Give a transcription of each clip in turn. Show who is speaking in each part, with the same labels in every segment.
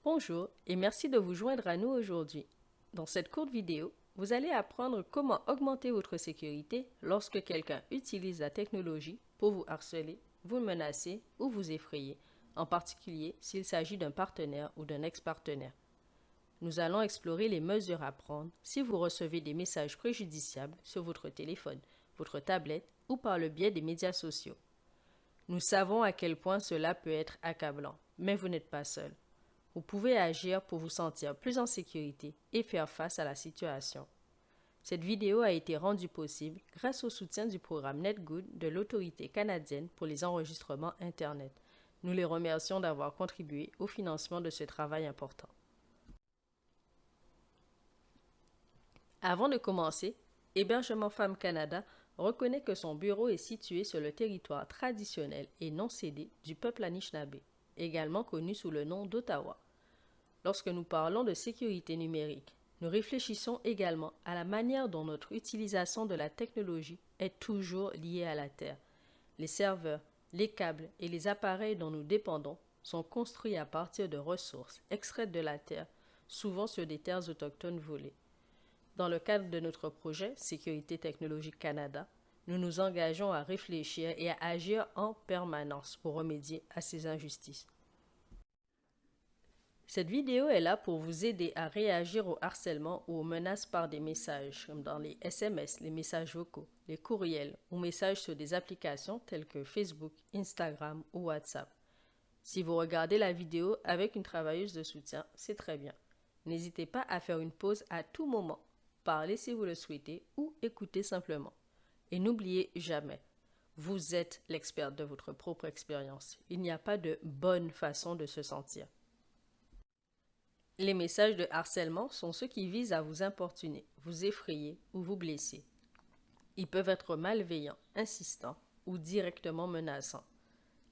Speaker 1: Bonjour et merci de vous joindre à nous aujourd'hui. Dans cette courte vidéo, vous allez apprendre comment augmenter votre sécurité lorsque quelqu'un utilise la technologie pour vous harceler, vous menacer ou vous effrayer, en particulier s'il s'agit d'un partenaire ou d'un ex-partenaire. Nous allons explorer les mesures à prendre si vous recevez des messages préjudiciables sur votre téléphone, votre tablette ou par le biais des médias sociaux. Nous savons à quel point cela peut être accablant, mais vous n'êtes pas seul. Vous pouvez agir pour vous sentir plus en sécurité et faire face à la situation. Cette vidéo a été rendue possible grâce au soutien du programme NetGood de l'Autorité canadienne pour les enregistrements Internet. Nous les remercions d'avoir contribué au financement de ce travail important. Avant de commencer, Hébergement Femmes Canada reconnaît que son bureau est situé sur le territoire traditionnel et non cédé du peuple Anishinaabe, également connu sous le nom d'Ottawa. Lorsque nous parlons de sécurité numérique, nous réfléchissons également à la manière dont notre utilisation de la technologie est toujours liée à la Terre. Les serveurs, les câbles et les appareils dont nous dépendons sont construits à partir de ressources extraites de la Terre, souvent sur des terres autochtones volées. Dans le cadre de notre projet Sécurité technologique Canada, nous nous engageons à réfléchir et à agir en permanence pour remédier à ces injustices. Cette vidéo est là pour vous aider à réagir au harcèlement ou aux menaces par des messages, comme dans les SMS, les messages vocaux, les courriels ou messages sur des applications telles que Facebook, Instagram ou WhatsApp. Si vous regardez la vidéo avec une travailleuse de soutien, c'est très bien. N'hésitez pas à faire une pause à tout moment, parler si vous le souhaitez ou écouter simplement. Et n'oubliez jamais, vous êtes l'experte de votre propre expérience. Il n'y a pas de bonne façon de se sentir. Les messages de harcèlement sont ceux qui visent à vous importuner, vous effrayer ou vous blesser. Ils peuvent être malveillants, insistants ou directement menaçants.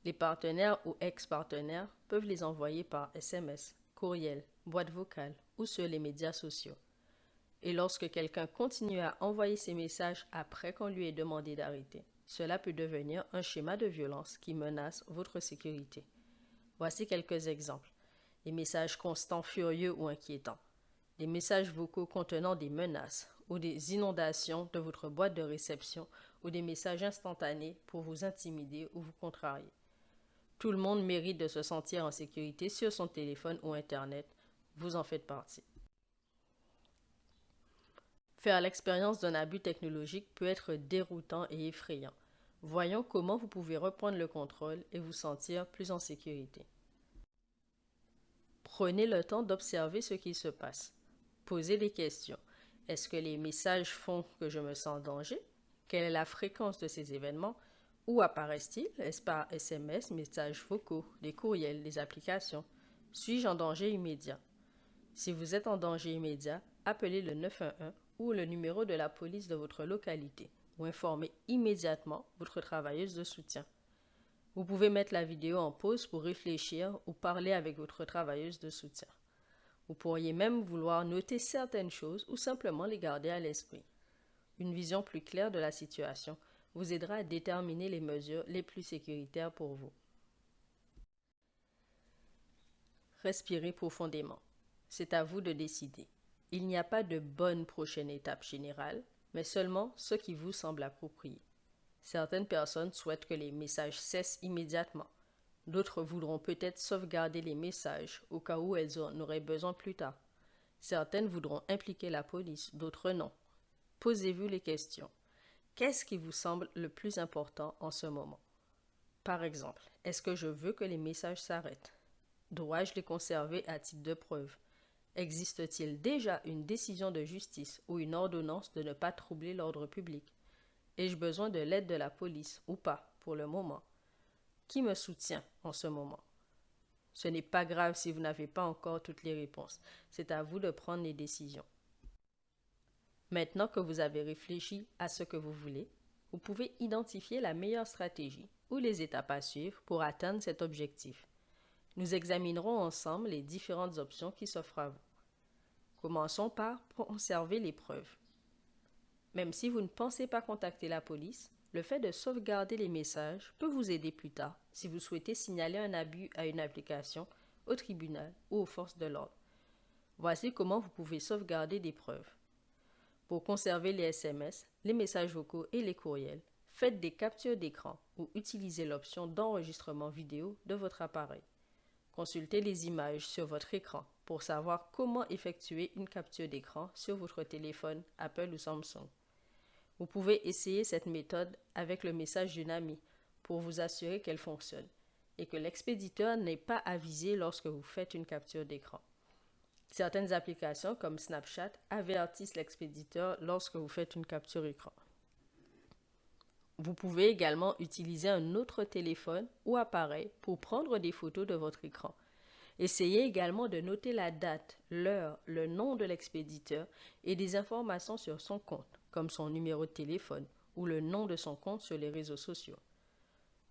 Speaker 1: Les partenaires ou ex-partenaires peuvent les envoyer par SMS, courriel, boîte vocale ou sur les médias sociaux. Et lorsque quelqu'un continue à envoyer ces messages après qu'on lui ait demandé d'arrêter, cela peut devenir un schéma de violence qui menace votre sécurité. Voici quelques exemples. Des messages constants, furieux ou inquiétants, des messages vocaux contenant des menaces ou des inondations de votre boîte de réception ou des messages instantanés pour vous intimider ou vous contrarier. Tout le monde mérite de se sentir en sécurité sur son téléphone ou Internet. Vous en faites partie. Faire l'expérience d'un abus technologique peut être déroutant et effrayant. Voyons comment vous pouvez reprendre le contrôle et vous sentir plus en sécurité. Prenez le temps d'observer ce qui se passe. Posez des questions. Est-ce que les messages font que je me sens en danger? Quelle est la fréquence de ces événements? Où apparaissent-ils? Est-ce par SMS, messages vocaux, des courriels, des applications? Suis-je en danger immédiat? Si vous êtes en danger immédiat, appelez le 911 ou le numéro de la police de votre localité ou informez immédiatement votre travailleuse de soutien. Vous pouvez mettre la vidéo en pause pour réfléchir ou parler avec votre travailleuse de soutien. Vous pourriez même vouloir noter certaines choses ou simplement les garder à l'esprit. Une vision plus claire de la situation vous aidera à déterminer les mesures les plus sécuritaires pour vous. Respirez profondément. C'est à vous de décider. Il n'y a pas de bonne prochaine étape générale, mais seulement ce qui vous semble approprié. Certaines personnes souhaitent que les messages cessent immédiatement. D'autres voudront peut-être sauvegarder les messages au cas où elles en auraient besoin plus tard. Certaines voudront impliquer la police, d'autres non. Posez-vous les questions. Qu'est-ce qui vous semble le plus important en ce moment? Par exemple, est-ce que je veux que les messages s'arrêtent? Dois-je les conserver à titre de preuve? Existe-t-il déjà une décision de justice ou une ordonnance de ne pas troubler l'ordre public? Ai-je besoin de l'aide de la police ou pas pour le moment? Qui me soutient en ce moment? Ce n'est pas grave si vous n'avez pas encore toutes les réponses. C'est à vous de prendre les décisions. Maintenant que vous avez réfléchi à ce que vous voulez, vous pouvez identifier la meilleure stratégie ou les étapes à suivre pour atteindre cet objectif. Nous examinerons ensemble les différentes options qui s'offrent à vous. Commençons par conserver les preuves. Même si vous ne pensez pas contacter la police, le fait de sauvegarder les messages peut vous aider plus tard si vous souhaitez signaler un abus à une application au tribunal ou aux forces de l'ordre. Voici comment vous pouvez sauvegarder des preuves. Pour conserver les SMS, les messages vocaux et les courriels, faites des captures d'écran ou utilisez l'option d'enregistrement vidéo de votre appareil. Consultez les images sur votre écran pour savoir comment effectuer une capture d'écran sur votre téléphone Apple ou Samsung. Vous pouvez essayer cette méthode avec le message d'une amie pour vous assurer qu'elle fonctionne et que l'expéditeur n'est pas avisé lorsque vous faites une capture d'écran. Certaines applications comme Snapchat avertissent l'expéditeur lorsque vous faites une capture écran. Vous pouvez également utiliser un autre téléphone ou appareil pour prendre des photos de votre écran. Essayez également de noter la date, l'heure, le nom de l'expéditeur et des informations sur son compte, comme son numéro de téléphone ou le nom de son compte sur les réseaux sociaux.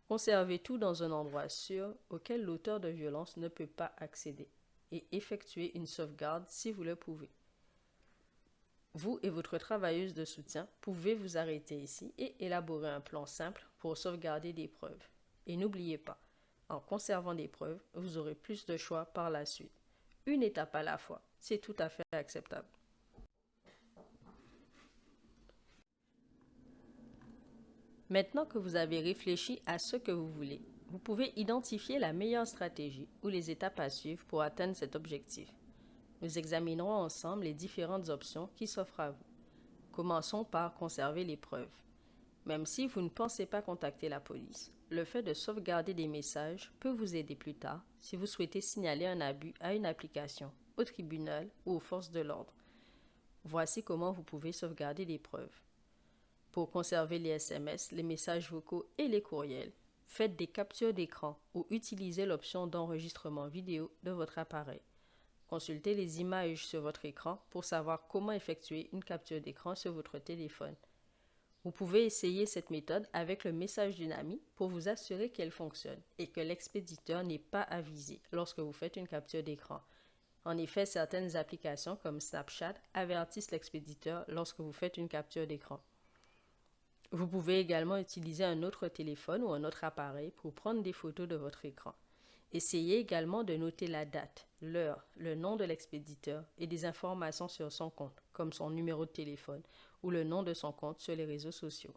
Speaker 1: Conservez tout dans un endroit sûr auquel l'auteur de violence ne peut pas accéder et effectuez une sauvegarde si vous le pouvez. Vous et votre travailleuse de soutien pouvez vous arrêter ici et élaborer un plan simple pour sauvegarder des preuves. Et n'oubliez pas, en conservant des preuves, vous aurez plus de choix par la suite. Une étape à la fois, c'est tout à fait acceptable. Maintenant que vous avez réfléchi à ce que vous voulez, vous pouvez identifier la meilleure stratégie ou les étapes à suivre pour atteindre cet objectif. Nous examinerons ensemble les différentes options qui s'offrent à vous. Commençons par conserver les preuves. Même si vous ne pensez pas contacter la police, le fait de sauvegarder des messages peut vous aider plus tard si vous souhaitez signaler un abus à une application, au tribunal ou aux forces de l'ordre. Voici comment vous pouvez sauvegarder des preuves. Pour conserver les SMS, les messages vocaux et les courriels, faites des captures d'écran ou utilisez l'option d'enregistrement vidéo de votre appareil. Consultez les images sur votre écran pour savoir comment effectuer une capture d'écran sur votre téléphone. Vous pouvez essayer cette méthode avec le message d'une amie pour vous assurer qu'elle fonctionne et que l'expéditeur n'est pas avisé lorsque vous faites une capture d'écran. En effet, certaines applications comme Snapchat avertissent l'expéditeur lorsque vous faites une capture d'écran. Vous pouvez également utiliser un autre téléphone ou un autre appareil pour prendre des photos de votre écran. Essayez également de noter la date, l'heure, le nom de l'expéditeur et des informations sur son compte, comme son numéro de téléphone ou le nom de son compte sur les réseaux sociaux.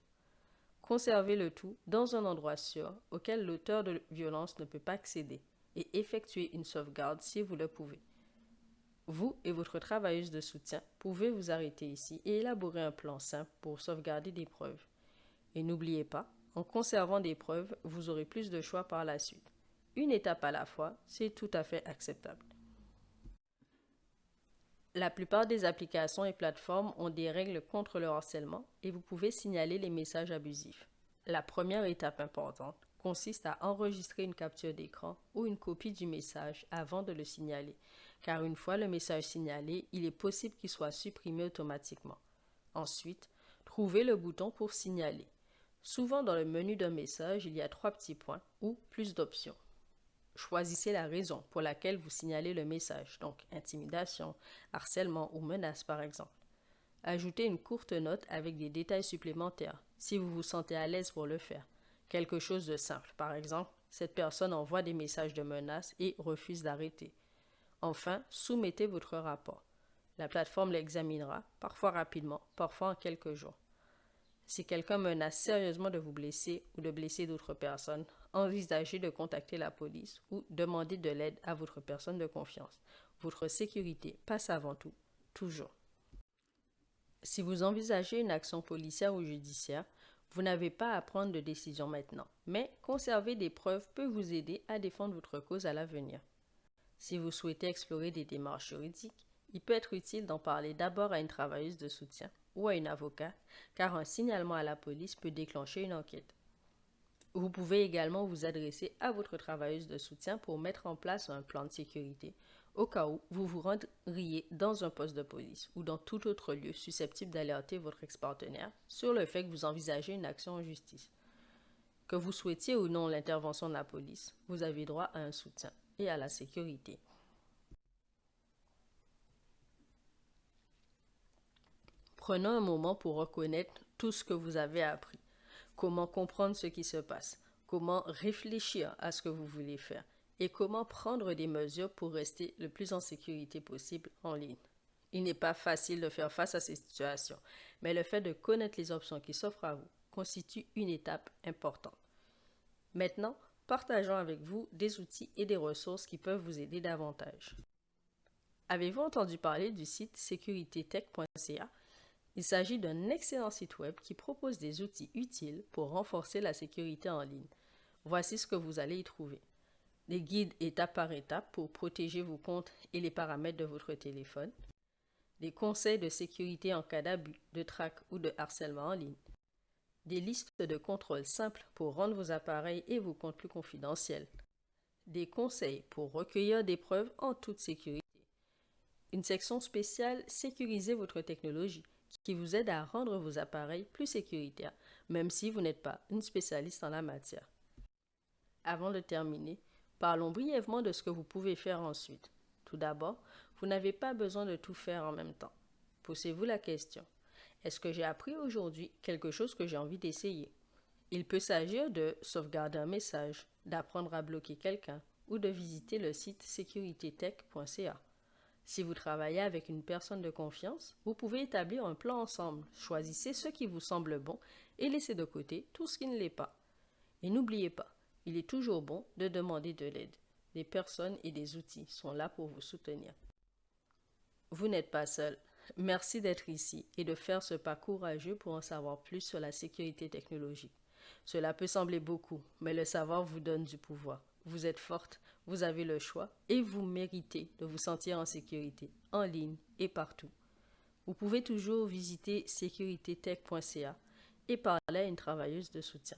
Speaker 1: Conservez le tout dans un endroit sûr auquel l'auteur de violence ne peut pas accéder et effectuez une sauvegarde si vous le pouvez. Vous et votre travailleuse de soutien pouvez vous arrêter ici et élaborer un plan simple pour sauvegarder des preuves. Et n'oubliez pas, en conservant des preuves, vous aurez plus de choix par la suite. Une étape à la fois, c'est tout à fait acceptable. La plupart des applications et plateformes ont des règles contre le harcèlement et vous pouvez signaler les messages abusifs. La première étape importante consiste à enregistrer une capture d'écran ou une copie du message avant de le signaler, car une fois le message signalé, il est possible qu'il soit supprimé automatiquement. Ensuite, trouvez le bouton pour signaler. Souvent dans le menu d'un message, il y a 3 petits points ou plus d'options. Choisissez la raison pour laquelle vous signalez le message, donc intimidation, harcèlement ou menace par exemple. Ajoutez une courte note avec des détails supplémentaires si vous vous sentez à l'aise pour le faire. Quelque chose de simple, par exemple, cette personne envoie des messages de menace et refuse d'arrêter. Enfin, soumettez votre rapport. La plateforme l'examinera, parfois rapidement, parfois en quelques jours. Si quelqu'un menace sérieusement de vous blesser ou de blesser d'autres personnes, envisagez de contacter la police ou demandez de l'aide à votre personne de confiance. Votre sécurité passe avant tout, toujours. Si vous envisagez une action policière ou judiciaire, vous n'avez pas à prendre de décision maintenant, mais conserver des preuves peut vous aider à défendre votre cause à l'avenir. Si vous souhaitez explorer des démarches juridiques, il peut être utile d'en parler d'abord à une travailleuse de soutien ou à une avocate, car un signalement à la police peut déclencher une enquête. Vous pouvez également vous adresser à votre travailleuse de soutien pour mettre en place un plan de sécurité au cas où vous vous rendriez dans un poste de police ou dans tout autre lieu susceptible d'alerter votre ex-partenaire sur le fait que vous envisagez une action en justice. Que vous souhaitiez ou non l'intervention de la police, vous avez droit à un soutien et à la sécurité. Prenons un moment pour reconnaître tout ce que vous avez appris. Comment comprendre ce qui se passe, comment réfléchir à ce que vous voulez faire et comment prendre des mesures pour rester le plus en sécurité possible en ligne. Il n'est pas facile de faire face à ces situations, mais le fait de connaître les options qui s'offrent à vous constitue une étape importante. Maintenant, partageons avec vous des outils et des ressources qui peuvent vous aider davantage. Avez-vous entendu parler du site sécuritétech.ca? Il s'agit d'un excellent site web qui propose des outils utiles pour renforcer la sécurité en ligne. Voici ce que vous allez y trouver. Des guides étape par étape pour protéger vos comptes et les paramètres de votre téléphone. Des conseils de sécurité en cas d'abus, de traque ou de harcèlement en ligne. Des listes de contrôle simples pour rendre vos appareils et vos comptes plus confidentiels. Des conseils pour recueillir des preuves en toute sécurité. Une section spéciale Sécuriser votre technologie qui vous aide à rendre vos appareils plus sécuritaires, même si vous n'êtes pas une spécialiste en la matière. Avant de terminer, parlons brièvement de ce que vous pouvez faire ensuite. Tout d'abord, vous n'avez pas besoin de tout faire en même temps. Posez-vous la question: est-ce que j'ai appris aujourd'hui quelque chose que j'ai envie d'essayer? Il peut s'agir de sauvegarder un message, d'apprendre à bloquer quelqu'un ou de visiter le site sécuritétech.ca. Si vous travaillez avec une personne de confiance, vous pouvez établir un plan ensemble. Choisissez ce qui vous semble bon et laissez de côté tout ce qui ne l'est pas. Et n'oubliez pas, il est toujours bon de demander de l'aide. Des personnes et des outils sont là pour vous soutenir. Vous n'êtes pas seul. Merci d'être ici et de faire ce pas courageux pour en savoir plus sur la sécurité technologique. Cela peut sembler beaucoup, mais le savoir vous donne du pouvoir. Vous êtes forte, vous avez le choix et vous méritez de vous sentir en sécurité, en ligne et partout. Vous pouvez toujours visiter sécuritétech.ca et parler à une travailleuse de soutien.